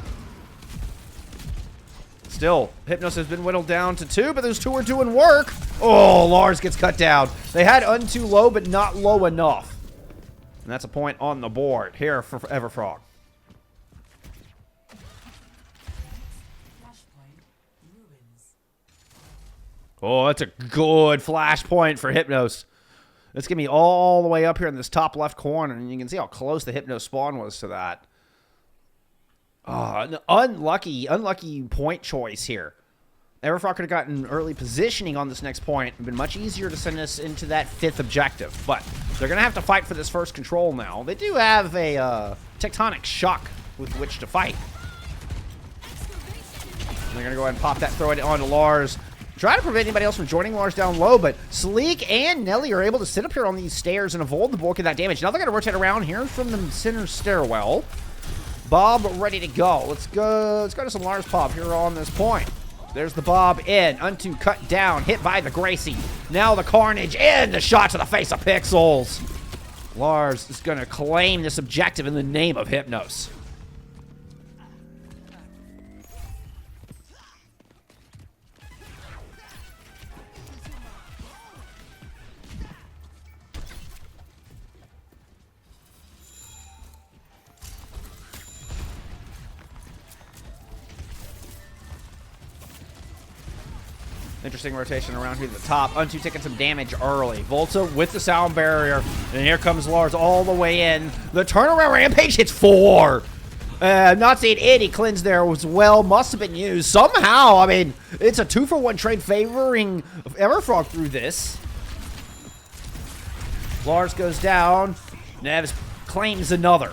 Still, Hypnos has been whittled down to 2, but those 2 are doing work. Oh, Lars gets cut down. They had too low, but not low enough. And that's a point on the board here for Everfrog. Oh, that's a good flashpoint for Hypnos. It's going to be all the way up here in this top left corner, and you can see how close the Hypnos spawn was to that. An unlucky point choice here. Everfrog could have gotten early positioning on this next point. It would have been much easier to send us into that 5th objective, but they're going to have to fight for this first control now. They do have a tectonic shock with which to fight. And they're going to go ahead and pop that, throw it onto Lars. Try to prevent anybody else from joining Lars down low, but Sleek and Nelly are able to sit up here on these stairs and avoid the bulk of that damage. Now they're going to rotate around here from the center stairwell. Bob ready to go. Let's go to some Lars pop here on this point. There's the Bob in. Unto cut down. Hit by the Gracie. Now the Carnage in. The shot to the face of Pixels. Lars is going to claim this objective in the name of Hypnos. Interesting rotation around here at the top. Unto taking some damage early. Volta with the sound barrier. And here comes Lars all the way in. The turnaround rampage hits 4. Not seeing any cleanse there as well. Must have been used somehow. I mean, it's a 2-for-1 trade favoring Everfrog through this. Lars goes down. Nevs claims another.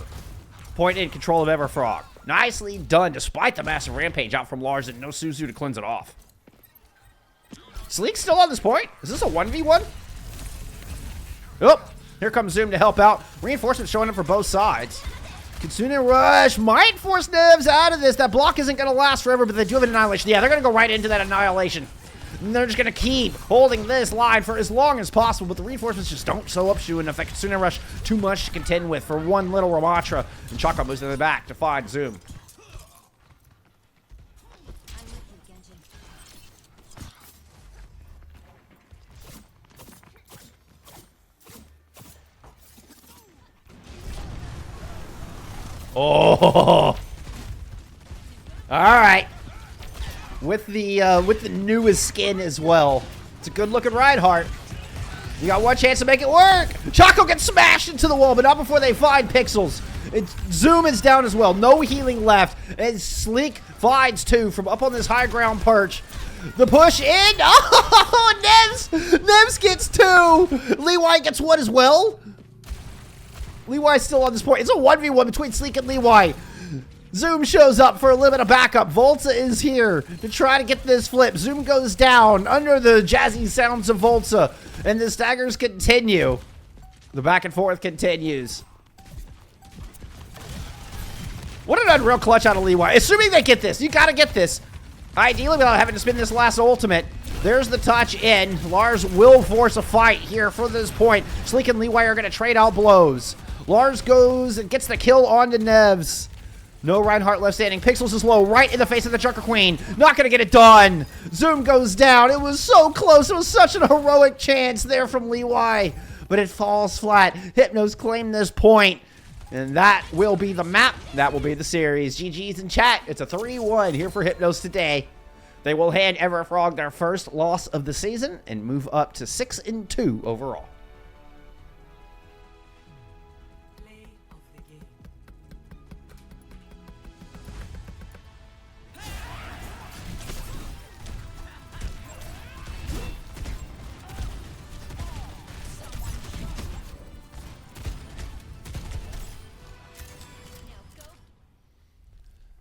Point in control of Everfrog. Nicely done despite the massive rampage out from Lars and no Suzu to cleanse it off. Sleek's still on this point. Is this a 1v1? Oh, here comes Zoom to help out. Reinforcements showing up for both sides. Kitsune Rush might force Nevs out of this. That block isn't going to last forever, but they do have an Annihilation. Yeah, they're going to go right into that Annihilation. And they're just going to keep holding this line for as long as possible, but the reinforcements just don't show up soon enough. That Kitsune Rush too much to contend with for one little Ramatra. And Chaka moves to the back to find Zoom. Oh, all right. With the newest skin as well. It's a good looking Reinhardt. You got one chance to make it work. Chaco gets smashed into the wall, but not before they find Pixels. Zoom is down as well. No healing left. And Sleek finds 2 from up on this high ground perch. The push in. Oh, Nevs gets 2. Leeway gets 1 as well. Leeway's still on this point. It's a 1v1 between Sleek and Leeway. Zoom shows up for a little bit of backup. Volta is here to try to get this flip. Zoom goes down under the jazzy sounds of Volta. And the staggers continue. The back and forth continues. What an unreal clutch out of Leeway. Assuming they get this. You gotta get this. Ideally without having to spin this last ultimate. There's the touch in. Lars will force a fight here for this point. Sleek and Leeway are going to trade out blows. Lars goes and gets the kill onto Nevs. No Reinhardt left standing. Pixels is low right in the face of the Junker Queen. Not going to get it done. Zoom goes down. It was so close. It was such an heroic chance there from Leeway. But it falls flat. Hypnos claimed this point. And that will be the map. That will be the series. GG's in chat. It's a 3-1 here for Hypnos today. They will hand Everfrog their first loss of the season and move up to 6-2 overall. Play of the game.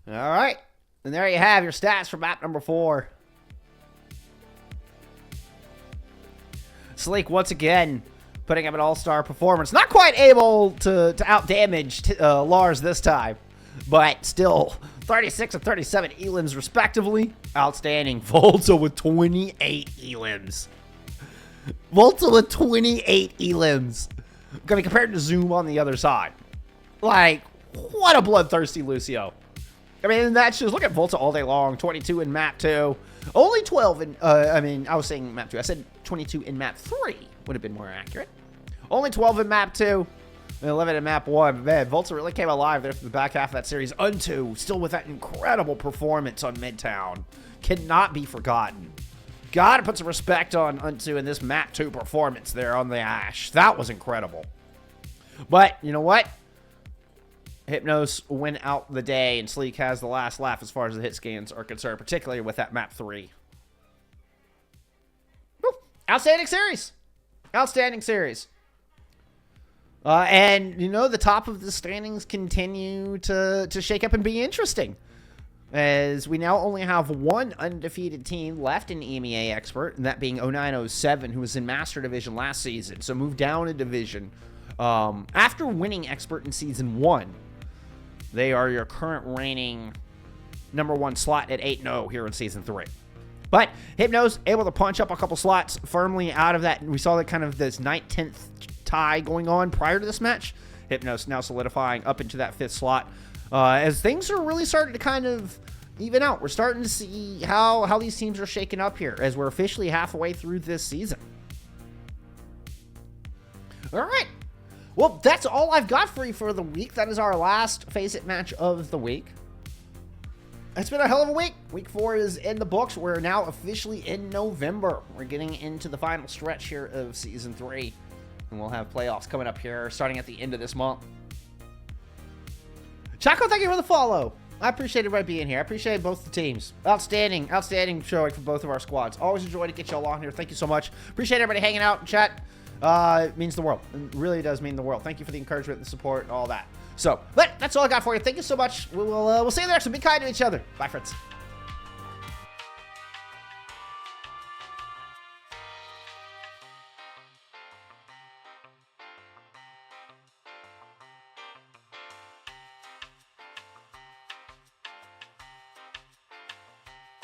All right. And there you have your stats for map number 4. Sleek once again putting up an all-star performance. Not quite able to out-damage Lars this time, but still 36 and 37 elims respectively. Outstanding. Volta with 28 elims. Volta with 28 elims. Gonna be compared to Zoom on the other side. Like, what a bloodthirsty Lucio. I mean, that's just, look at Volta all day long. 22 in map 2. Only 12 in, I was saying map 2. I said 22 in map 3 would have been more accurate. Only 12 in map 2. And 11 in map 1. Man, Volta really came alive there for the back half of that series. Unto, still with that incredible performance on Midtown. Cannot be forgotten. Gotta put some respect on Unto in this map 2 performance there on the Ash. That was incredible. But, you know what? Hypnos win out the day, and Sleek has the last laugh as far as the hit scans are concerned, particularly with that map 3. Woo. Outstanding series. Outstanding series. And, you know, the top of the standings continue to shake up and be interesting, as we now only have one undefeated team left in EMEA Expert, and that being 0907, who was in Master Division last season, so moved down a division. After winning Expert in Season 1, they are your current reigning #1 slot at 8-0 here in Season 3. But Hypnos able to punch up a couple slots firmly out of that. We saw that kind of this 9th, 10th tie going on prior to this match. Hypnos now solidifying up into that 5th slot. As things are really starting to kind of even out. We're starting to see how these teams are shaking up here as we're officially halfway through this season. All right. Well, that's all I've got for you for the week. That is our last FACEIT match of the week. It's been a hell of a week. Week 4 is in the books. We're now officially in November. We're getting into the final stretch here of Season 3. And we'll have playoffs coming up here starting at the end of this month. Chaco, thank you for the follow. I appreciate everybody being here. I appreciate both the teams. Outstanding showing for both of our squads. Always enjoy to get y'all on here. Thank you so much. Appreciate everybody hanging out and chat. It means the world. It really does mean the world. Thank you for the encouragement, the support, and all that. So, but that's all I got for you. Thank you so much. We'll see you there. So be kind to each other. Bye, friends.